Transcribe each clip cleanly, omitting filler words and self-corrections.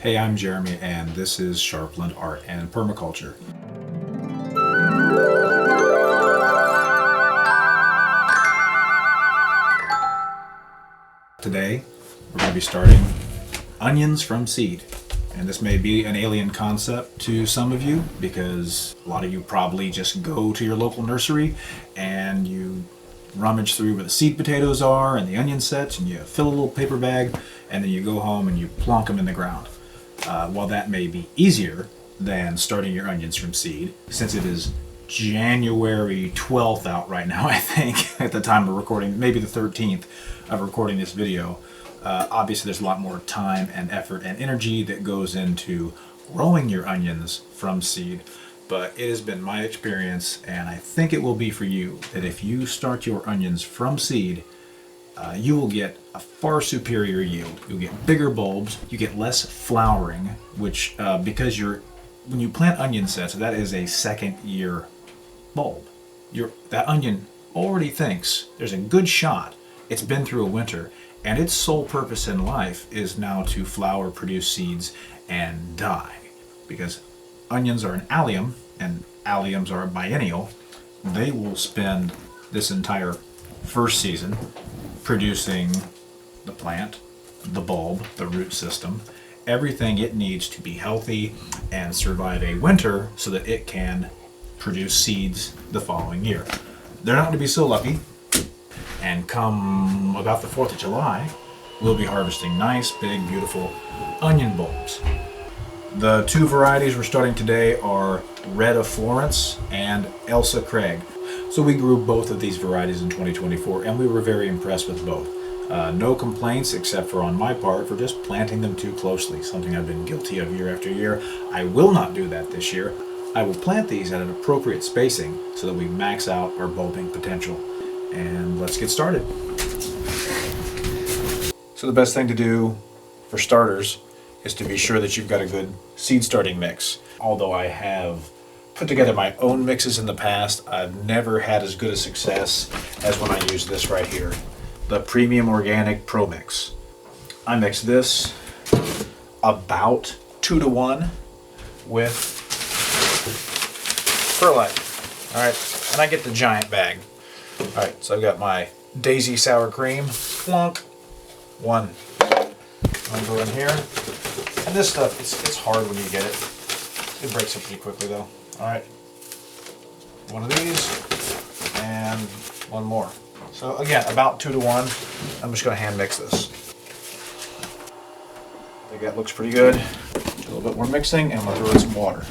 Hey, I'm Jeremy, and this is Sharpland Art and Permaculture. Today, we're going to be starting onions from seed. And this may be an alien concept to some of you because a lot of you probably just go to your local nursery and you rummage through where the seed potatoes are and the onion sets, and you fill a little paper bag, and then you go home and you plonk them in the ground. While that may be easier than starting your onions from seed, since it is January 12th out right now, I think, at the time of recording, maybe the 13th of recording this video, obviously there's a lot more time and effort and energy that goes into growing your onions from seed. But it has been my experience, and I think it will be for you, that if you start your onions from seed, you will get a far superior yield. You'll get bigger bulbs, you get less flowering, which because when you plant onion sets, that is a second year bulb. That onion already thinks there's a good shot it's been through a winter, and its sole purpose in life is now to flower, produce seeds, and die. Because onions are an allium, and alliums are a biennial, they will spend this entire first season producing the plant, the bulb, the root system, everything it needs to be healthy and survive a winter so that it can produce seeds the following year. They're not going to be so lucky, and come about the 4th of July, we'll be harvesting nice, big, beautiful onion bulbs. The two varieties we're starting today are Red of Florence and Elsa Craig. So we grew both of these varieties in 2024, and we were very impressed with both. No complaints except for on my part for just planting them too closely, something I've been guilty of year after year. I will not do that this year. I will plant these at an appropriate spacing so that we max out our bulbing potential. And let's get started. So the best thing to do for starters is to be sure that you've got a good seed starting mix. Although I have put together my own mixes in the past, I've never had as good a success as when I use this right here, the Premium Organic Pro Mix. I mix this about 2-to-1 with perlite. All right, and I get the giant bag. All right, so I've got my Daisy sour cream, plunk, one. I'll go in here, and this stuff, it's hard when you get it. It breaks up pretty quickly though. All right, one of these, and one more. So again, about 2-to-1. I'm just gonna hand mix this. I think that looks pretty good. Do a little bit more mixing, and we'll throw in some water.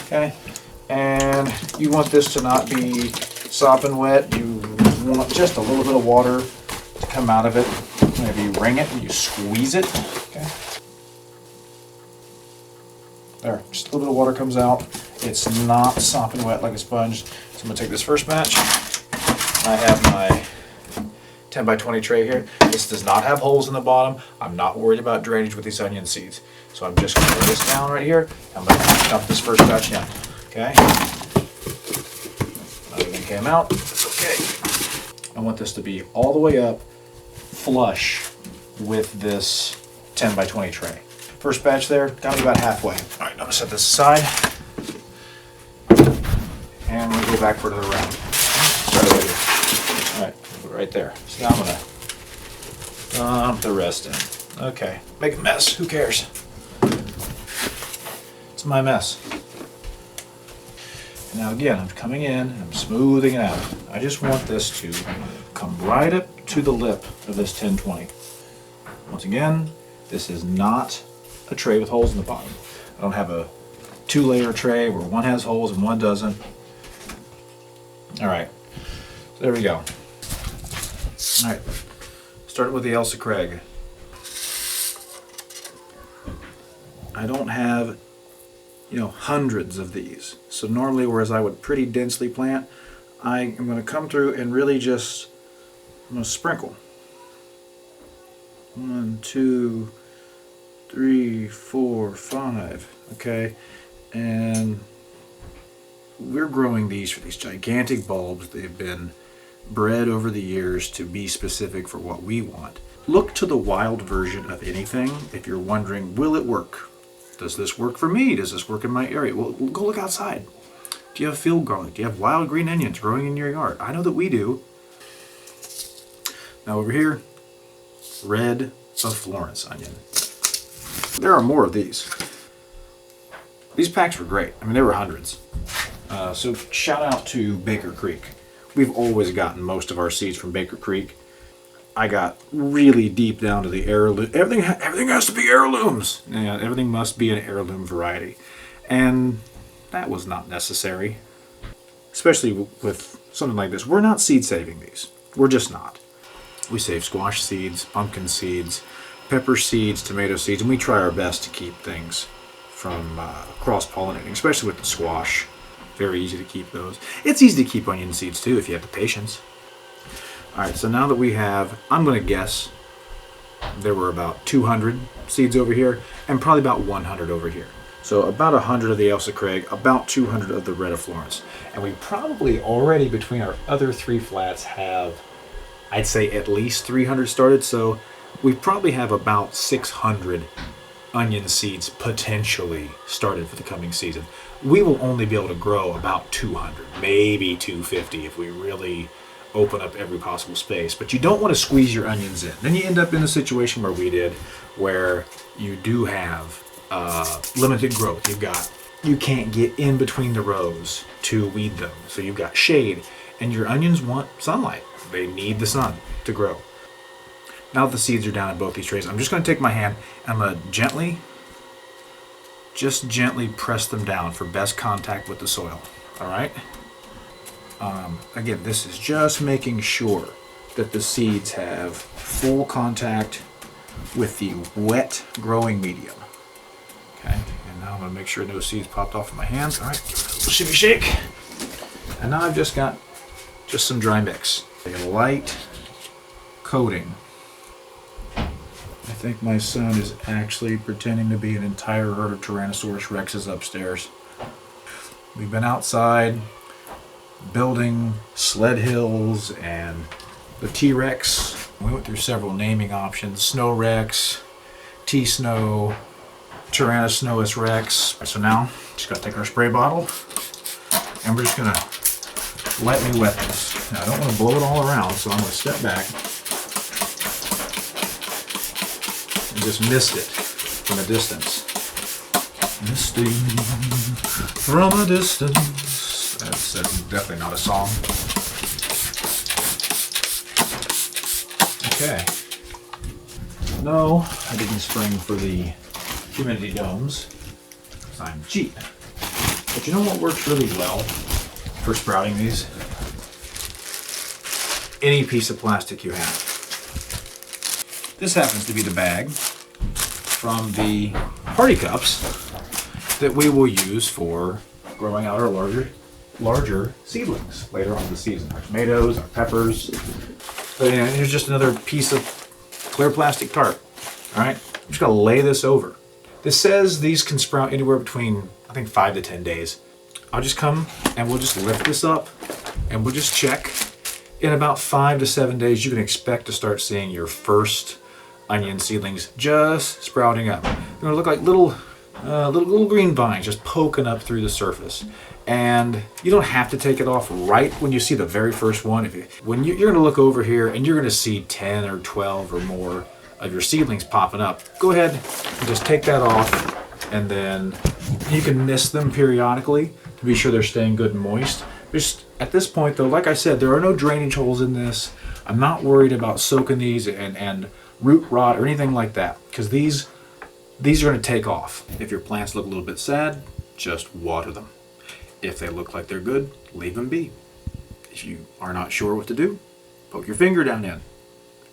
Okay, and you want this to not be sopping wet. You want just a little bit of water to come out of it. Whenever you wring it and you squeeze it, okay. There, just a little bit of water comes out. It's not sopping wet like a sponge. So I'm gonna take this first batch. I have my 10 by 20 tray here. This does not have holes in the bottom. I'm not worried about drainage with these onion seeds. So I'm just gonna lay this down right here. I'm gonna dump this first batch in, okay? Everything came out, it's okay. I want this to be all the way up, flush with this 10 by 20 tray. First batch there, down to about halfway. All right, I'm gonna set this aside. And we'll go back for another round. Start over here. All right, put it right there. So now I'm gonna dump the rest in. Okay, make a mess, who cares? It's my mess. And now again, I'm coming in and I'm smoothing it out. I just want this to come right up to the lip of this 1020. Once again, this is not a tray with holes in the bottom. I don't have a 2-layer tray where one has holes and one doesn't. All right, so there we go. All right, starting with the Elsa Craig. I don't have, hundreds of these. So normally, whereas I would pretty densely plant, I am going to come through and really just, I'm going to sprinkle. 1, 2, 3, 4, 5. Okay, and we're growing these for these gigantic bulbs. They've been bred over the years to be specific for what we want. Look to the wild version of anything if you're wondering, will it work Does this work for me? Does this work in my area? Well, go look outside. Do you have field garlic? Do you have wild green onions growing in your yard? I know that we do. Now over here, red of Florence onion. There are more of these. These packs were great. I mean, there were hundreds. So shout out to Baker Creek. We've always gotten most of our seeds from Baker Creek. I got really deep down to the heirloom. Everything has to be heirlooms. Yeah, everything must be an heirloom variety. And that was not necessary. Especially with something like this. We're not seed saving these. We're just not. We save squash seeds, pumpkin seeds, pepper seeds, tomato seeds, and we try our best to keep things from cross-pollinating, especially with the squash. Very easy to keep those. It's easy to keep onion seeds too if you have the patience. Alright, so now that we have, I'm going to guess there were about 200 seeds over here and probably about 100 over here. So about 100 of the Ailsa Craig, about 200 of the Red of Florence. And we probably already between our other 3 flats have, I'd say at least 300 started. So we probably have about 600 onion seeds potentially started for the coming season. We will only be able to grow about 200, maybe 250 if we really open up every possible space. But you don't want to squeeze your onions in. Then you end up in a situation where we did, where you do have limited growth. You can't get in between the rows to weed them. So you've got shade, and your onions want sunlight. They need the sun to grow. Now that the seeds are down in both these trays, I'm just going to take my hand and I'm going to gently press them down for best contact with the soil. All right? Again, this is just making sure that the seeds have full contact with the wet growing medium. Okay, and now I'm going to make sure no seeds popped off of my hands. All right, give it a little shimmy shake. And now I've just got some dry mix. A light coating. I think my son is actually pretending to be an entire herd of Tyrannosaurus Rexes upstairs. We've been outside building sled hills and the T-Rex. We went through several naming options: Snow Rex, T-Snow, Tyrannosaurus Rex. So now, just gotta take our spray bottle and we're just gonna lightly wet this. Now I don't want to blow it all around, so I'm gonna step back and just mist it from a distance. Misting from a distance. That's definitely not a song. Okay. No, I didn't spring for the humidity domes, because I'm cheap. But you know what works really well for sprouting these? Any piece of plastic you have. This happens to be the bag from the party cups that we will use for growing out our larger seedlings later on in the season. Our tomatoes, our peppers. But yeah, here's just another piece of clear plastic tarp. All right, I'm just gonna lay this over. This says these can sprout anywhere between, I think, 5 to 10 days. I'll just come and we'll just lift this up and we'll just check. In about 5 to 7 days, you can expect to start seeing your first onion seedlings just sprouting up. They're gonna look like little green vines just poking up through the surface. And you don't have to take it off right when you see the very first one. You're going to look over here and you're going to see 10 or 12 or more of your seedlings popping up. Go ahead and just take that off, and then you can mist them periodically to be sure they're staying good and moist. Just at this point though, like I said, there are no drainage holes in this. I'm not worried about soaking these and root rot or anything like that, because these are going to take off. If your plants look a little bit sad, just water them. If they look like they're good, leave them be. If you are not sure what to do, poke your finger down in.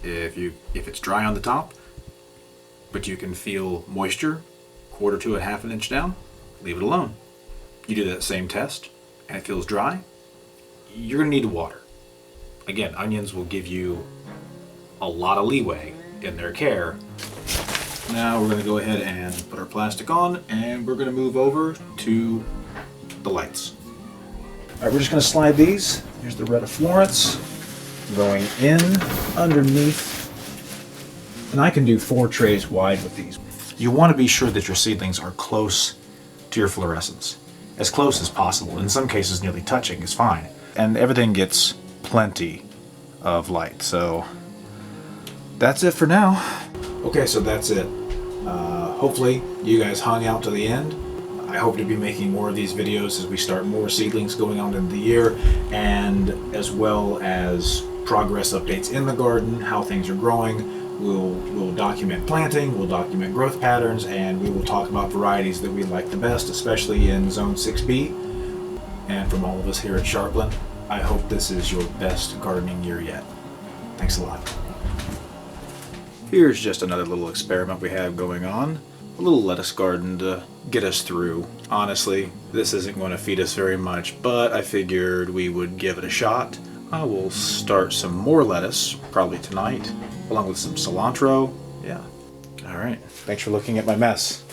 If it's dry on the top, but you can feel moisture, 1/4 to 1/2 inch down, leave it alone. You do that same test, and it feels dry, you're gonna need to water. Again, onions will give you a lot of leeway in their care. Now we're gonna go ahead and put our plastic on, and we're gonna move over to the lights. All right, we're just going to slide these. Here's the Red of Florence going in underneath, and I can do 4 trays wide with these. you want to be sure that your seedlings are close to your fluorescence. As close as possible. In some cases, nearly touching is fine. And everything gets plenty of light. So that's it for now. Okay, so that's it. Hopefully you guys hung out to the end. I hope to be making more of these videos as we start more seedlings going on in the year, and as well as progress updates in the garden, how things are growing. We'll document planting, we'll document growth patterns, and we will talk about varieties that we like the best, especially in Zone 6B. And from all of us here at Sharpland, I hope this is your best gardening year yet. Thanks a lot. Here's just another little experiment we have going on. A little lettuce garden to get us through. Honestly, this isn't going to feed us very much, but I figured we would give it a shot. I will start some more lettuce, probably tonight, along with some cilantro. Yeah. All right. Thanks for looking at my mess.